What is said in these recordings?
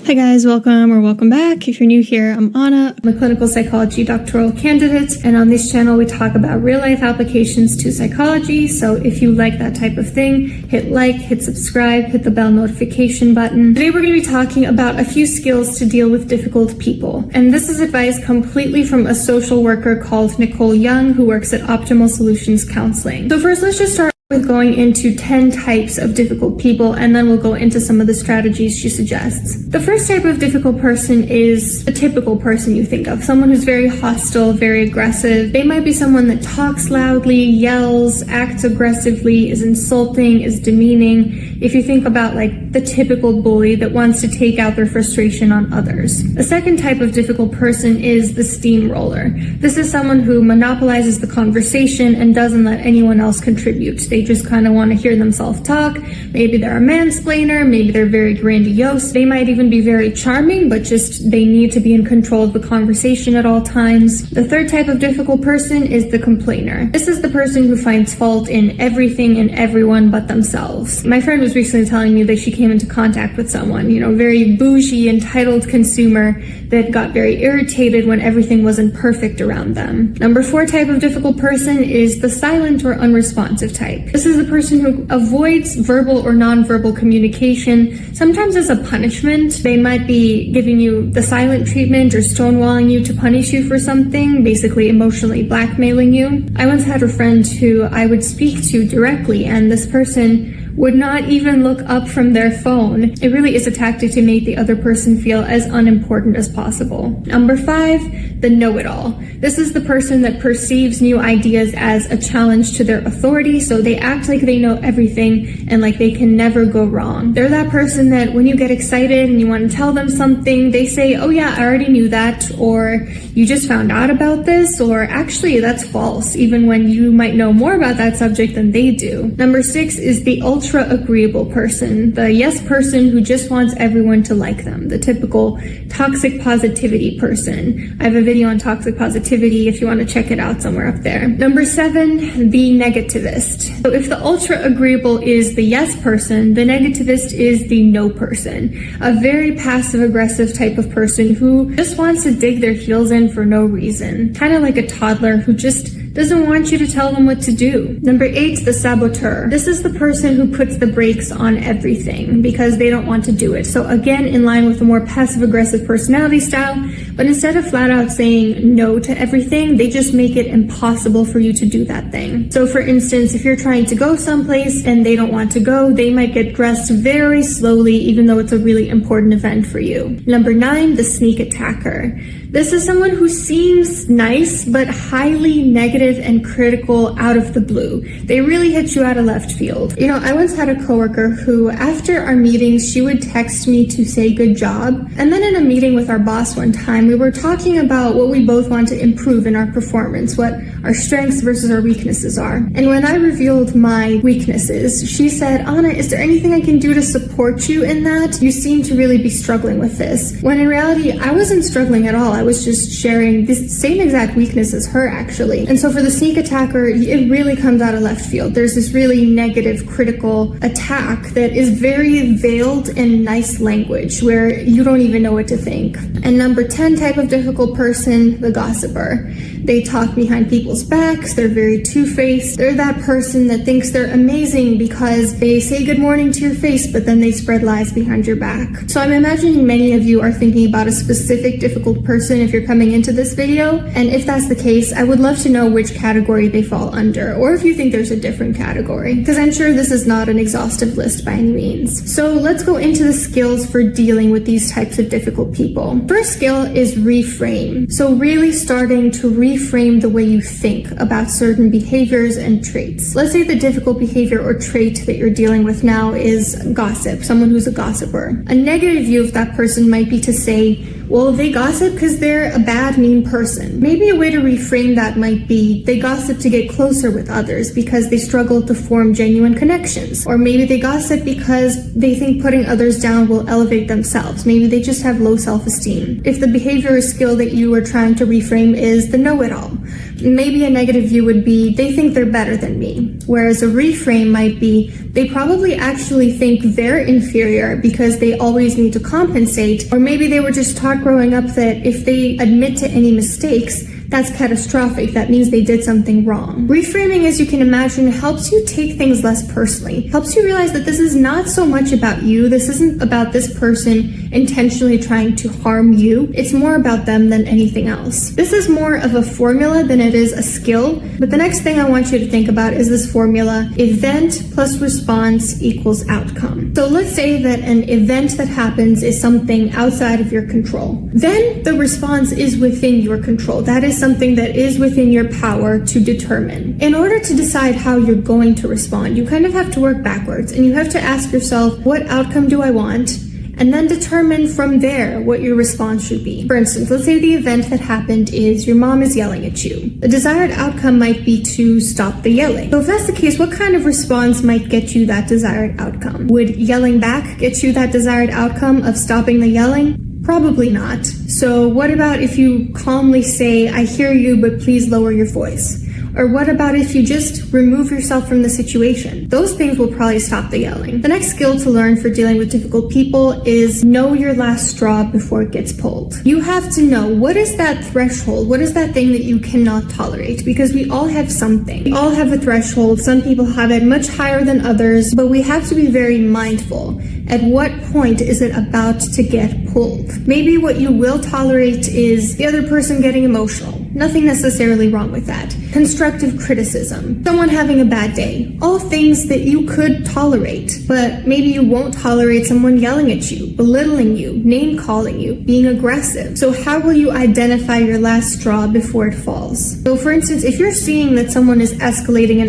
Hi guys, welcome or welcome back. If you're new here, I'm Anna. I'm a clinical psychology doctoral candidate, and on this channel we talk about real-life applications to psychology. So if you like that type of thing, hit like, hit subscribe, hit the bell notification button. Today we're going to be talking about a few skills to deal with difficult people. And this is advice completely from a social worker called Nicole Young, who works at Optimal Solutions Counseling. So first, let's just start with going into 10 types of difficult people, and then we'll go into some of the strategies she suggests. The first type of difficult person is a typical person you think of, someone who's very hostile, very aggressive. They might be someone that talks loudly, yells, acts aggressively, is insulting, is demeaning. If you think about like the typical bully that wants to take out their frustration on others. The second type of difficult person is the steamroller. This is someone who monopolizes the conversation and doesn't let anyone else contribute. They just kind of want to hear themselves talk. Maybe they're a mansplainer, maybe they're very grandiose. They might even be very charming, but just they need to be in control of the conversation at all times. The third type of difficult person is the complainer. This is the person who finds fault in everything and everyone but themselves. My friend was recently telling me that she came into contact with someone, very bougie, entitled consumer that got very irritated when everything wasn't perfect around them. Number 4 type of difficult person is the silent or unresponsive type. This is the person who avoids verbal or nonverbal communication, sometimes as a punishment. They might be giving you the silent treatment or stonewalling you to punish you for something, basically emotionally blackmailing you. I once had a friend who I would speak to directly, and this person would not even look up from their phone. It really is a tactic to make the other person feel as unimportant as possible. Number 5, the know-it-all. This is the person that perceives new ideas as a challenge to their authority, so they act like they know everything and like they can never go wrong. They're that person that when you get excited and you want to tell them something, they say, "Oh yeah, I already knew that," or "You just found out about this," or "Actually, that's false," even when you might know more about that subject than they do. Number 6 is the ultra-agreeable person, the yes person who just wants everyone to like them, the typical toxic positivity person. I have a video on toxic positivity if you want to check it out somewhere up there. Number 7, the negativist. So if the ultra-agreeable is the yes person, the negativist is the no person, a very passive-aggressive type of person who just wants to dig their heels in for no reason, kind of like a toddler who just doesn't want you to tell them what to do. Number 8, the saboteur. This is the person who puts the brakes on everything because they don't want to do it. So again, in line with a more passive-aggressive personality style, but instead of flat out saying no to everything, they just make it impossible for you to do that thing. So for instance, if you're trying to go someplace and they don't want to go, they might get dressed very slowly even though it's a really important event for you. Number 9, the sneak attacker. This is someone who seems nice, but highly negative and critical out of the blue. They really hit you out of left field. I once had a coworker who, after our meetings, she would text me to say good job. And then in a meeting with our boss one time, we were talking about what we both want to improve in our performance, what our strengths versus our weaknesses are. And when I revealed my weaknesses, she said, "Anna, is there anything I can do to support you in that? You seem to really be struggling with this." When in reality, I wasn't struggling at all. I was just sharing this same exact weakness as her, actually. And so for the sneak attacker, it really comes out of left field. There's this really negative, critical attack that is very veiled in nice language where you don't even know what to think. And number 10 type of difficult person, the gossiper. They talk behind people's backs. They're very two-faced. They're that person that thinks they're amazing because they say good morning to your face, but then they spread lies behind your back. So I'm imagining many of you are thinking about a specific difficult person if you're coming into this video. And if that's the case, I would love to know which category they fall under, or if you think there's a different category, because I'm sure this is not an exhaustive list by any means. So let's go into the skills for dealing with these types of difficult people. First skill is reframe. So really starting to reframe the way you think about certain behaviors and traits. Let's say the difficult behavior or trait that you're dealing with now is gossip, someone who's a gossiper. A negative view of that person might be to say, well, they gossip because they're a bad, mean person. Maybe a way to reframe that might be they gossip to get closer with others because they struggle to form genuine connections. Or maybe they gossip because they think putting others down will elevate themselves. Maybe they just have low self-esteem. If the behavior or skill that you are trying to reframe is the know-it-all, Maybe a negative view would be they think they're better than me, whereas a reframe might be they probably actually think they're inferior because they always need to compensate, or maybe they were just taught growing up that if they admit to any mistakes, that's catastrophic. That means they did something wrong. Reframing, as you can imagine, helps you take things less personally, helps you realize that this is not so much about you. This isn't about this person intentionally trying to harm you. It's more about them than anything else. This is more of a formula than it is a skill. But the next thing I want you to think about is this formula: event plus response equals outcome. So let's say that an event that happens is something outside of your control. Then the response is within your control. That is something that is within your power to determine. In order to decide how you're going to respond, you kind of have to work backwards, and you have to ask yourself, what outcome do I want? And then determine from there what your response should be. For instance, let's say the event that happened is your mom is yelling at you. The desired outcome might be to stop the yelling. So if that's the case, what kind of response might get you that desired outcome? Would yelling back get you that desired outcome of stopping the yelling? Probably not. So what about if you calmly say, I hear you, but please lower your voice? Or what about if you just remove yourself from the situation? Those things will probably stop the yelling. The next skill to learn for dealing with difficult people is know your last straw before it gets pulled. You have to know, what is that threshold? What is that thing that you cannot tolerate? Because we all have something. We all have a threshold. Some people have it much higher than others, but we have to be very mindful. At what point is it about to get pulled? Maybe what you will tolerate is the other person getting emotional. Nothing necessarily wrong with that. Constructive criticism, someone having a bad day, all things that you could tolerate, but maybe you won't tolerate someone yelling at you, belittling you, name calling you, being aggressive. So how will you identify your last straw before it falls? So for instance, if you're seeing that someone is escalating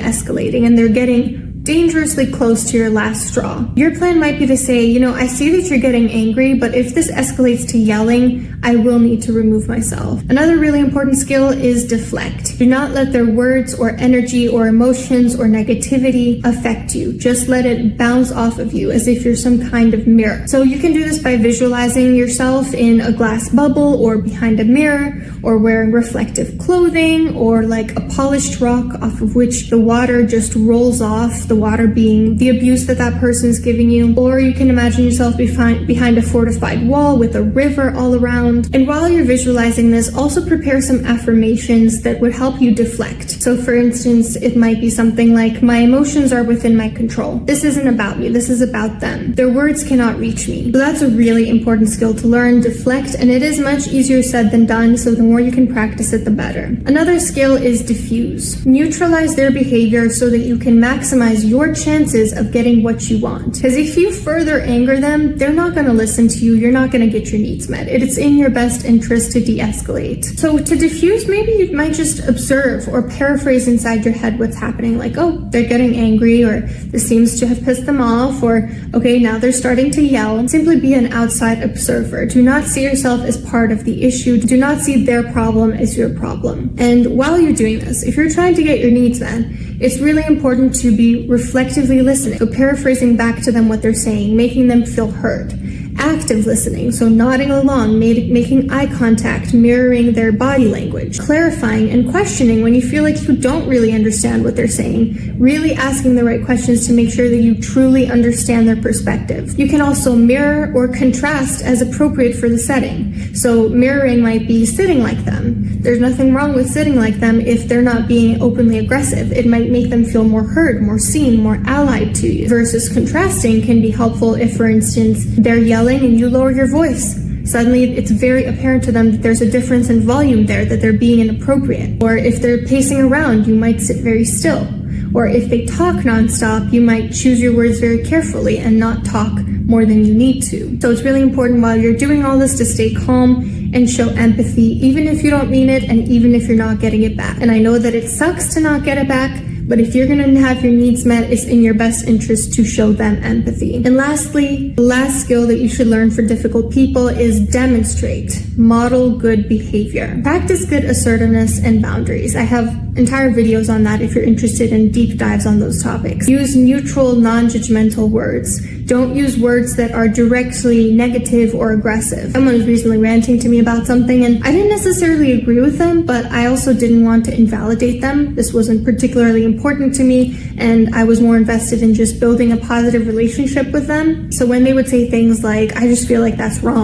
and they're getting dangerously close to your last straw, your plan might be to say, I see that you're getting angry, but if this escalates to yelling, I will need to remove myself. Another really important skill is deflect. Do not let their words or energy or emotions or negativity affect you. Just let it bounce off of you as if you're some kind of mirror. So you can do this by visualizing yourself in a glass bubble or behind a mirror, or wearing reflective clothing, or like a polished rock off of which the water just rolls off, the water being the abuse that person is giving you. Or you can imagine yourself behind a fortified wall with a river all around. And while you're visualizing this, also prepare some affirmations that would help you deflect. So for instance, it might be something like, my emotions are within my control. This isn't about me, this is about them. Their words cannot reach me. So that's a really important skill to learn, deflect, and it is much easier said than done, so the more you can practice it, the better. Another skill is diffuse. Neutralize their behavior so that you can maximize your chances of getting what you want. Because if you further anger them, they're not going to listen to you, you're not going to get your needs met. It's in your best interest to de-escalate. So to diffuse, maybe you might just observe or paraphrase inside your head what's happening, like, oh, they're getting angry, or this seems to have pissed them off, or okay, now they're starting to yell. Simply be an outside observer. Do not see yourself as part of the issue. Do not see their problem as your problem. And while you're doing this, if you're trying to get your needs met, it's really important to be reflectively listening. So paraphrasing back to them what they're saying, making them feel heard. Active listening, so nodding along, making eye contact, mirroring their body language, clarifying and questioning when you feel like you don't really understand what they're saying, really asking the right questions to make sure that you truly understand their perspective. You can also mirror or contrast as appropriate for the setting. So mirroring might be sitting like them. There's nothing wrong with sitting like them if they're not being openly aggressive. It might make them feel more heard, more seen, more allied to you. Versus contrasting can be helpful if, for instance, they're yelling and you lower your voice. Suddenly it's very apparent to them that there's a difference in volume there, that they're being inappropriate. Or if they're pacing around, you might sit very still. Or if they talk nonstop, you might choose your words very carefully and not talk more than you need to. So it's really important while you're doing all this to stay calm and show empathy, even if you don't mean it and even if you're not getting it back. And I know that it sucks to not get it back, but if you're going to have your needs met, it's in your best interest to show them empathy. And lastly, the last skill that you should learn for difficult people is demonstrate. Model good behavior. Practice good assertiveness and boundaries. I have entire videos on that if you're interested in deep dives on those topics. Use neutral, non-judgmental words. Don't use words that are directly negative or aggressive. Someone was recently ranting to me about something, and I didn't necessarily agree with them, but I also didn't want to invalidate them. This wasn't particularly important to me, and I was more invested in just building a positive relationship with them. So when they would say things like, I just feel like that's wrong,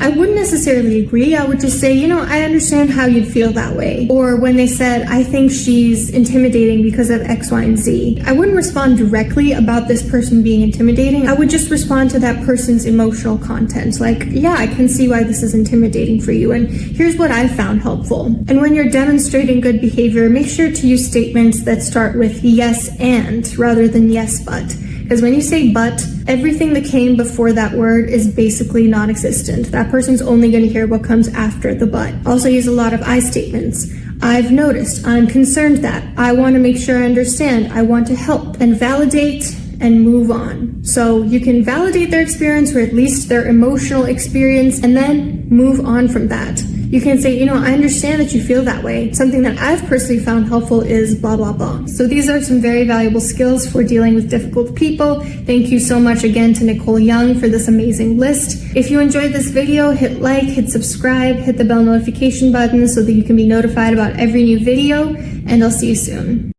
I wouldn't necessarily agree. I would just say, I understand how you'd feel that way. Or when they said, I think she's intimidating because of X, Y, and Z, I wouldn't respond directly about this person being intimidating. I would just respond to that person's emotional content. Like, yeah, I can see why this is intimidating for you, and here's what I found helpful. And when you're demonstrating good behavior, make sure to use statements that start with yes and rather than yes but. Because when you say but, everything that came before that word is basically non-existent. That person's only going to hear what comes after the but. Also use a lot of I statements. I've noticed, I'm concerned that, I want to make sure I understand, I want to help, and validate and move on. So you can validate their experience, or at least their emotional experience, and then move on from that. You can say, I understand that you feel that way. Something that I've personally found helpful is blah, blah, blah. So these are some very valuable skills for dealing with difficult people. Thank you so much again to Nicole Young for this amazing list. If you enjoyed this video, hit like, hit subscribe, hit the bell notification button so that you can be notified about every new video, and I'll see you soon.